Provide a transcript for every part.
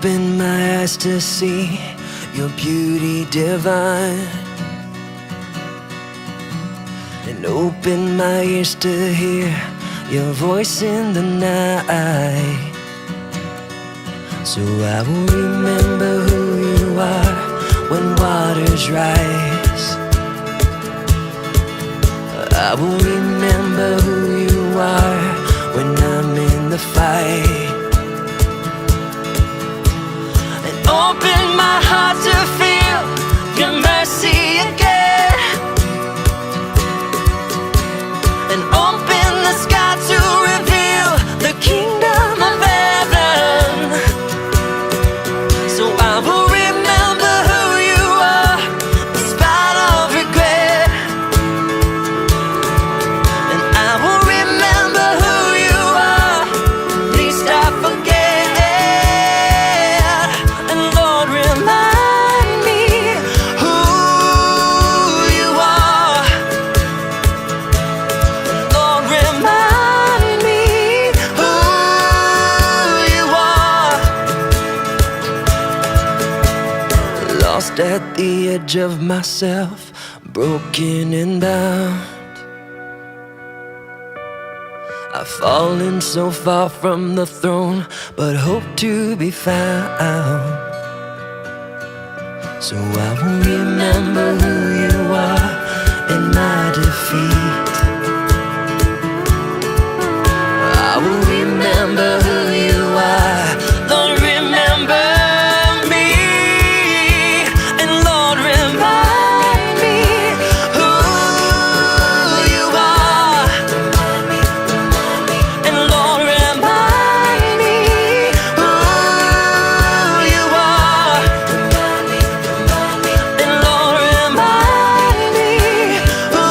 Open my eyes to see your beauty divine, and open my ears to hear your voice in the night. So I will remember who you are when waters rise. I will remember who you are when I'm in the fight. And open my heart to feel your mercy again, and open the sky to reveal the kingdom of heaven. So I will remember who you are in spite of regret, and I will remember who you are, least I forget. And Lord, remind me who you are. Lord, remind me who you are. Lost at the edge of myself, broken and bound. I've fallen so far from the throne, but hope to be found. So I will remember who you are in my defeat. I will remember who you are. Lord, remember me. And Lord, remind me who you are. And Lord, remind me who you are. And Lord, remind me who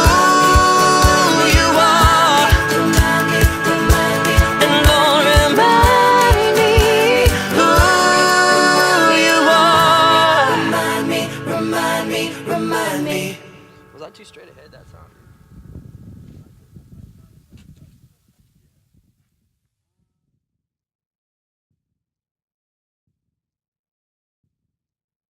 you are. And Lord, remind me who you are. Remind me. Was I too straight ahead that time?